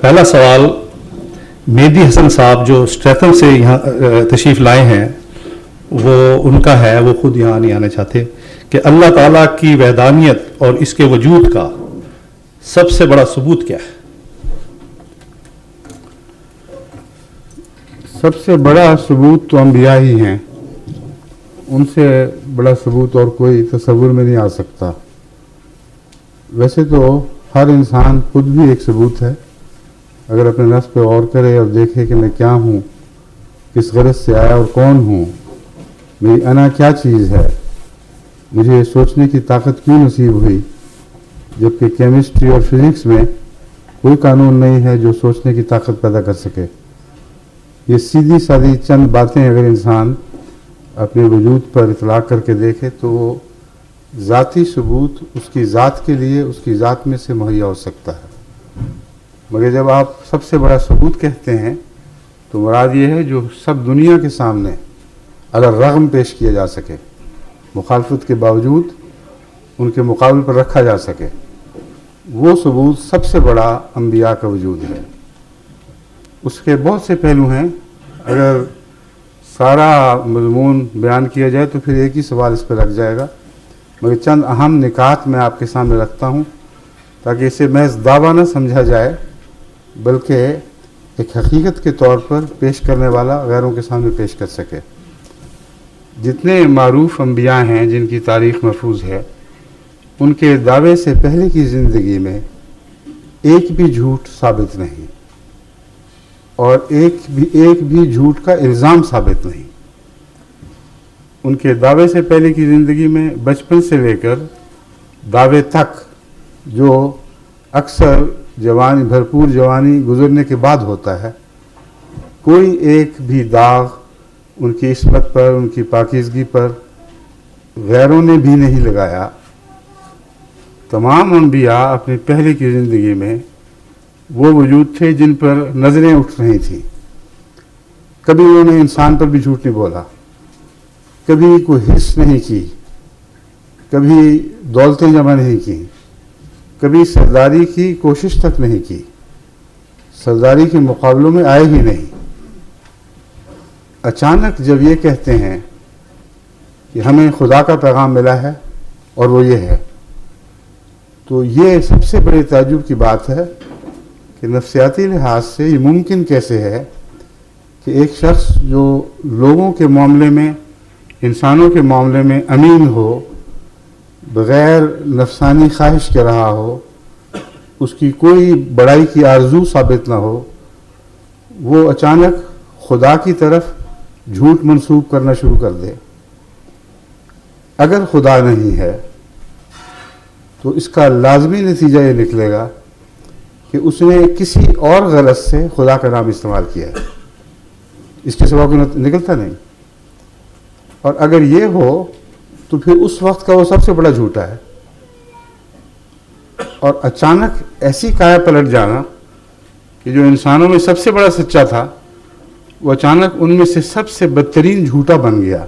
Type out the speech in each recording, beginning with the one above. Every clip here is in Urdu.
پہلا سوال مہدی حسن صاحب جو اسٹریتھم سے یہاں تشریف لائے ہیں وہ ان کا ہے، وہ خود یہاں نہیں آنا چاہتے، کہ اللہ تعالیٰ کی وحدانیت اور اس کے وجود کا سب سے بڑا ثبوت کیا ہے؟ سب سے بڑا ثبوت تو انبیاء ہی ہیں، ان سے بڑا ثبوت اور کوئی تصور میں نہیں آ سکتا۔ ویسے تو ہر انسان خود بھی ایک ثبوت ہے، اگر اپنے نفس پہ غور کرے اور دیکھے کہ میں کیا ہوں، کس غرض سے آیا اور کون ہوں، میری انا کیا چیز ہے، مجھے یہ سوچنے کی طاقت کیوں نصیب ہوئی، جبکہ کیمسٹری اور فزکس میں کوئی قانون نہیں ہے جو سوچنے کی طاقت پیدا کر سکے۔ یہ سیدھی سادھی چند باتیں اگر انسان اپنے وجود پر اطلاق کر کے دیکھے تو وہ ذاتی ثبوت اس کی ذات کے لیے اس کی ذات میں سے مہیا ہو سکتا ہے۔ مگر جب آپ سب سے بڑا ثبوت کہتے ہیں تو مراد یہ ہے جو سب دنیا کے سامنے علی الرغم پیش کیا جا سکے، مخالفت کے باوجود ان کے مقابل پر رکھا جا سکے، وہ ثبوت سب سے بڑا انبیاء کا وجود ہے۔ اس کے بہت سے پہلو ہیں، اگر سارا مضمون بیان کیا جائے تو پھر ایک ہی سوال اس پہ لگ جائے گا، مگر چند اہم نکات میں آپ کے سامنے رکھتا ہوں تاکہ اسے محض دعویٰ نہ سمجھا جائے بلکہ ایک حقیقت کے طور پر پیش کرنے والا غیروں کے سامنے پیش کر سکے۔ جتنے معروف انبیاء ہیں جن کی تاریخ محفوظ ہے، ان کے دعوے سے پہلے کی زندگی میں ایک بھی جھوٹ ثابت نہیں اور ایک بھی جھوٹ کا الزام ثابت نہیں۔ ان کے دعوے سے پہلے کی زندگی میں بچپن سے لے کر دعوے تک، جو اکثر بھرپور جوانی گزرنے کے بعد ہوتا ہے، کوئی ایک بھی داغ ان کی عصمت پر، ان کی پاکیزگی پر غیروں نے بھی نہیں لگایا۔ تمام انبیاء اپنی پہلے کی زندگی میں وہ وجود تھے جن پر نظریں اٹھ رہی تھیں۔ کبھی انہوں نے انسان پر بھی جھوٹ نہیں بولا، کبھی کوئی حرص نہیں کی، کبھی دولتیں جمع نہیں کی، کبھی سرداری کی کوشش تک نہیں کی، سرداری کے مقابلوں میں آئے ہی نہیں۔ اچانک جب یہ کہتے ہیں کہ ہمیں خدا کا پیغام ملا ہے اور وہ یہ ہے، تو یہ سب سے بڑے تعجب کی بات ہے کہ نفسیاتی لحاظ سے یہ ممکن کیسے ہے کہ ایک شخص جو لوگوں کے معاملے میں، انسانوں کے معاملے میں امین ہو، بغیر نفسانی خواہش کے رہا ہو، اس کی کوئی بڑائی کی آرزو ثابت نہ ہو، وہ اچانک خدا کی طرف جھوٹ منسوب کرنا شروع کر دے۔ اگر خدا نہیں ہے تو اس کا لازمی نتیجہ یہ نکلے گا کہ اس نے کسی اور غرض سے خدا کا نام استعمال کیا ہے، اس کے سوا کوئی نکلتا نہیں۔ اور اگر یہ ہو تو پھر اس وقت کا وہ سب سے بڑا جھوٹا ہے۔ اور اچانک ایسی کایا پلٹ جانا کہ جو انسانوں میں سب سے بڑا سچا تھا وہ اچانک ان میں سے سب سے بدترین جھوٹا بن گیا،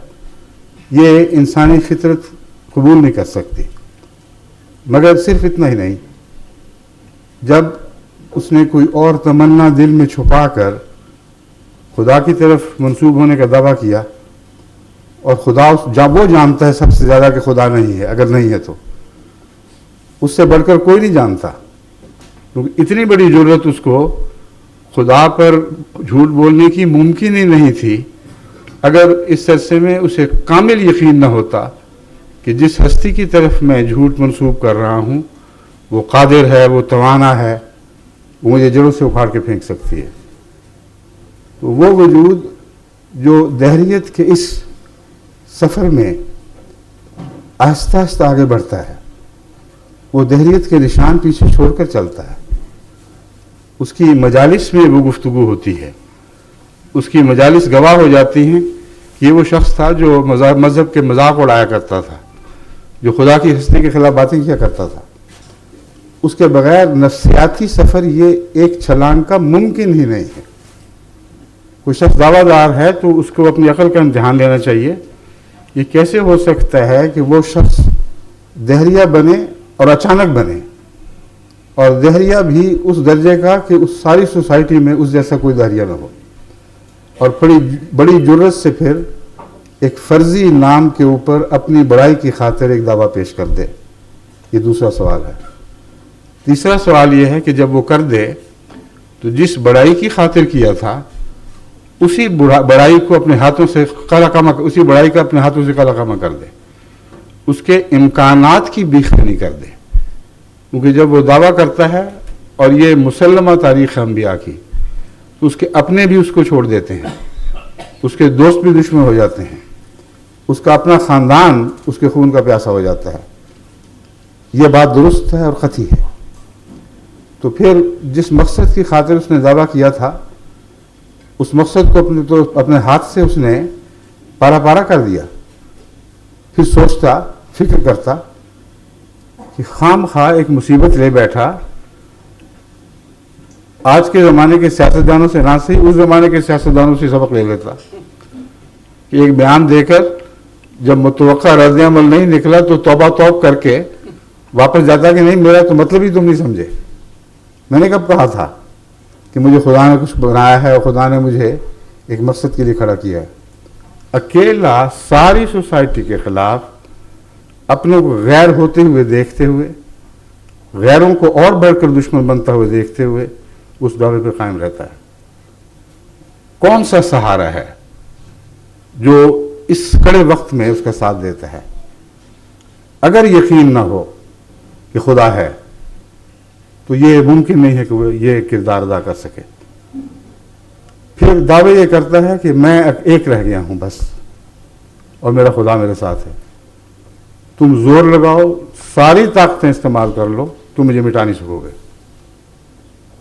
یہ انسانی فطرت قبول نہیں کر سکتی۔ مگر صرف اتنا ہی نہیں، جب اس نے کوئی اور تمنا دل میں چھپا کر خدا کی طرف منسوب ہونے کا دعویٰ کیا، اور خدا جب وہ جانتا ہے سب سے زیادہ کہ خدا نہیں ہے، اگر نہیں ہے تو اس سے بڑھ کر کوئی نہیں جانتا، کیونکہ اتنی بڑی ضرورت اس کو خدا پر جھوٹ بولنے کی ممکن ہی نہیں تھی اگر اس عرصے میں اسے کامل یقین نہ ہوتا کہ جس ہستی کی طرف میں جھوٹ منسوب کر رہا ہوں وہ قادر ہے، وہ توانا ہے، وہ مجھے جڑوں سے اکھاڑ کے پھینک سکتی ہے۔ تو وہ وجود جو دہریت کے اس سفر میں آہستہ آہستہ آگے بڑھتا ہے، وہ دہریت کے نشان پیچھے چھوڑ کر چلتا ہے۔ اس کی مجالس میں وہ گفتگو ہوتی ہے، اس کی مجالس گواہ ہو جاتی ہیں کہ یہ وہ شخص تھا جو مذہب کے مذاق اڑایا کرتا تھا، جو خدا کی ہستی کے خلاف باتیں کیا کرتا تھا۔ اس کے بغیر نفسیاتی سفر یہ ایک چھلانگ کا ممکن ہی نہیں ہے۔ کوئی شخص دعویٰ دار ہے تو اس کو اپنی عقل کا امتحان لینا چاہیے، یہ کیسے ہو سکتا ہے کہ وہ شخص دہریہ بنے اور اچانک بنے؟ اور دہریہ بھی اس درجے کا کہ اس ساری سوسائٹی میں اس جیسا کوئی دہریہ نہ ہو، اور بڑی جرت سے پھر ایک فرضی نام کے اوپر اپنی بڑائی کی خاطر ایک دعویٰ پیش کر دے۔ یہ دوسرا سوال ہے۔ تیسرا سوال یہ ہے کہ جب وہ کر دے تو جس بڑائی کی خاطر کیا تھا اسی بڑائی کو اپنے ہاتھوں سے اسی بڑائی کا اپنے ہاتھوں سے قلقامہ کر دے، اس کے امکانات کی بیخ نہیں کر دے، کیونکہ جب وہ دعویٰ کرتا ہے اور یہ مسلمہ تاریخ انبیاء کی، تو اس کے اپنے بھی اس کو چھوڑ دیتے ہیں، اس کے دوست بھی دشمن ہو جاتے ہیں، اس کا اپنا خاندان اس کے خون کا پیاسا ہو جاتا ہے۔ یہ بات درست ہے اور قطعی ہے۔ تو پھر جس مقصد کی خاطر اس نے دعویٰ کیا تھا اس مقصد کو اپنے ہاتھ سے اس نے پارا کر دیا۔ پھر سوچتا، فکر کرتا کہ خام خواہ ایک مصیبت لے بیٹھا، آج کے زمانے کے سیاستدانوں سے نہ صحیح اس زمانے کے سیاستدانوں سے سبق لے لیتا کہ ایک بیان دے کر جب متوقع رد عمل نہیں نکلا تو توبہ کر کے واپس جاتا کہ نہیں میرا تو مطلب ہی تم نہیں سمجھے، میں نے کب کہا تھا کہ مجھے خدا نے کچھ بنایا ہے اور خدا نے مجھے ایک مقصد کے لیے کھڑا کیا ہے۔ اکیلا ساری سوسائٹی کے خلاف اپنے کو غیر ہوتے ہوئے دیکھتے ہوئے، غیروں کو اور بڑھ کر دشمن بنتا ہوئے دیکھتے ہوئے اس دعوے پہ قائم رہتا ہے۔ کون سا سہارا ہے جو اس کڑے وقت میں اس کا ساتھ دیتا ہے؟ اگر یقین نہ ہو کہ خدا ہے تو یہ ممکن نہیں ہے کہ وہ یہ کردار ادا کر سکے۔ پھر دعوے یہ کرتا ہے کہ میں ایک رہ گیا ہوں بس، اور میرا خدا میرے ساتھ ہے، تم زور لگاؤ، ساری طاقتیں استعمال کر لو، تم مجھے مٹا نہیں سکو گے۔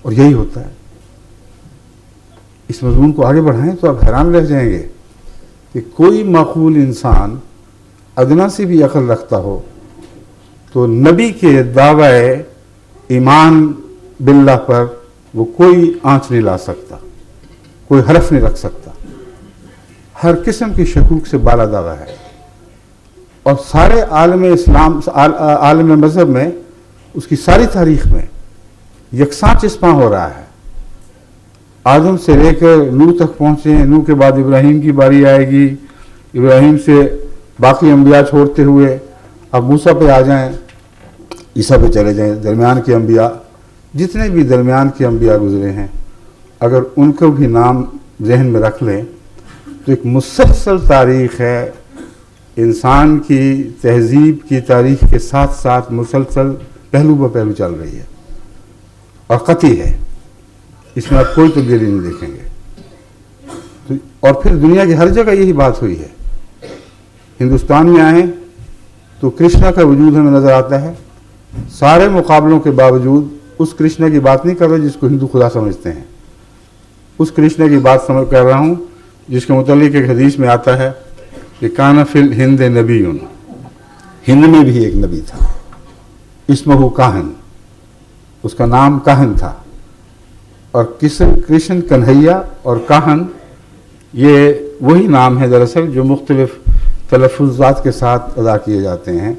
اور یہی ہوتا ہے۔ اس مضمون کو آگے بڑھائیں تو آپ حیران رہ جائیں گے کہ کوئی معقول انسان ادنا سے بھی عقل رکھتا ہو تو نبی کے دعوی ایمان باللہ پر وہ کوئی آنچ نہیں لا سکتا، کوئی حرف نہیں رکھ سکتا۔ ہر قسم کی شکوک سے بالا دعویٰ ہے، اور سارے عالم اسلام، عالم مذہب میں، اس کی ساری تاریخ میں یکساں چسپاں ہو رہا ہے۔ آدم سے لے کر نوح تک پہنچے، نوح کے بعد ابراہیم کی باری آئے گی، ابراہیم سے باقی انبیاء چھوڑتے ہوئے اب موسیٰ پہ آ جائیں، عیسیٰ پہ چلے جائیں، درمیان کے انبیاء، جتنے بھی درمیان کے انبیاء گزرے ہیں اگر ان کو بھی نام ذہن میں رکھ لیں تو ایک مسلسل تاریخ ہے، انسان کی تہذیب کی تاریخ کے ساتھ ساتھ مسلسل پہلو بہ پہلو چل رہی ہے، اور قطعی ہے، اس میں آپ کوئی تبدیلی نہیں دیکھیں گے۔ اور پھر دنیا کی ہر جگہ یہی بات ہوئی ہے۔ ہندوستان میں آئیں تو کرشنا کا وجود ہمیں نظر آتا ہے، سارے مقابلوں کے باوجود اس کرشنا کی بات نہیں کر رہا جس کو ہندو خدا سمجھتے ہیں، اس کرشنا کی بات کر رہا ہوں جس کے متعلق ایک حدیث میں آتا ہے کہ کان فی الہند نبی، ہند میں بھی ایک نبی تھا، اسمہ کاہن، اس کا نام کاہن تھا۔ اور کرشن کنہیا اور کاہن یہ وہی نام ہے دراصل جو مختلف تلفظات کے ساتھ ادا کیے جاتے ہیں۔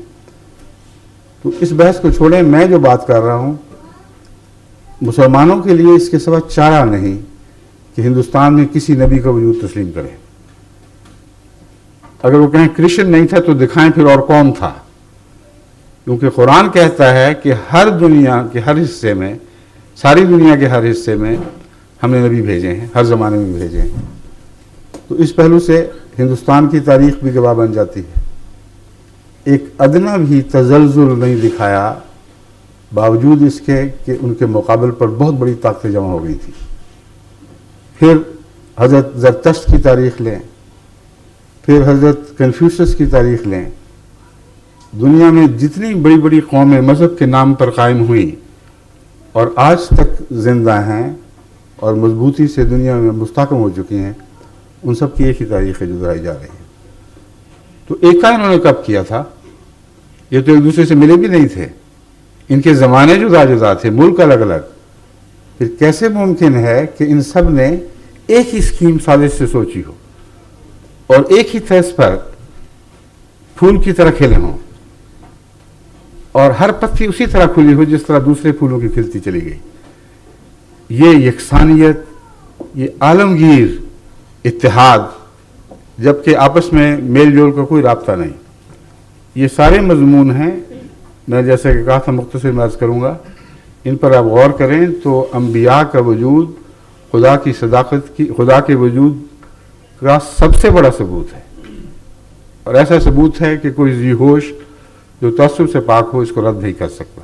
تو اس بحث کو چھوڑیں، میں جو بات کر رہا ہوں مسلمانوں کے لیے اس کے سوا چارہ نہیں کہ ہندوستان میں کسی نبی کا وجود تسلیم کریں۔ اگر وہ کہیں کرشن نہیں تھا تو دکھائیں پھر اور کون تھا، کیونکہ قرآن کہتا ہے کہ ہر دنیا کے ہر حصے میں، ساری دنیا کے ہر حصے میں ہم نے نبی بھیجے ہیں، ہر زمانے میں بھیجے ہیں۔ تو اس پہلو سے ہندوستان کی تاریخ بھی گواہ بن جاتی ہے۔ ایک ادنا بھی تزلزل نہیں دکھایا، باوجود اس کے کہ ان کے مقابل پر بہت بڑی طاقتیں جمع ہو گئی تھی۔ پھر حضرت زرتشت کی تاریخ لیں، پھر حضرت کنفیوشس کی تاریخ لیں، دنیا میں جتنی بڑی بڑی قومیں مذہب کے نام پر قائم ہوئیں اور آج تک زندہ ہیں اور مضبوطی سے دنیا میں مستحکم ہو چکی ہیں، ان سب کی ایک ہی تاریخ ہے جو دہرائی جا رہی ہے۔ تو ایک کا انہوں نے کب کیا تھا؟ یہ تو ایک دوسرے سے ملے بھی نہیں تھے، ان کے زمانے جدا جدا تھے، ملک الگ الگ۔ پھر کیسے ممکن ہے کہ ان سب نے ایک ہی اسکیم سازش سے سوچی ہو اور ایک ہی تھیس پر پھول کی طرح کھلے ہوں؟ اور ہر پتی اسی طرح کھلی ہو جس طرح دوسرے پھولوں کی کھلتی چلی گئی. یہ یکسانیت، یہ عالمگیر اتحاد، جبکہ آپس میں میل جول کا کوئی رابطہ نہیں. یہ سارے مضمون ہیں، میں جیسے کہ کہا تھا مختصر میں عرض کروں گا، ان پر آپ غور کریں تو انبیاء کا وجود خدا کی صداقت کی، خدا کے وجود کا سب سے بڑا ثبوت ہے. اور ایسا ثبوت ہے کہ کوئی ذی ہوش جو تعصب سے پاک ہو اس کو رد نہیں کر سکتا.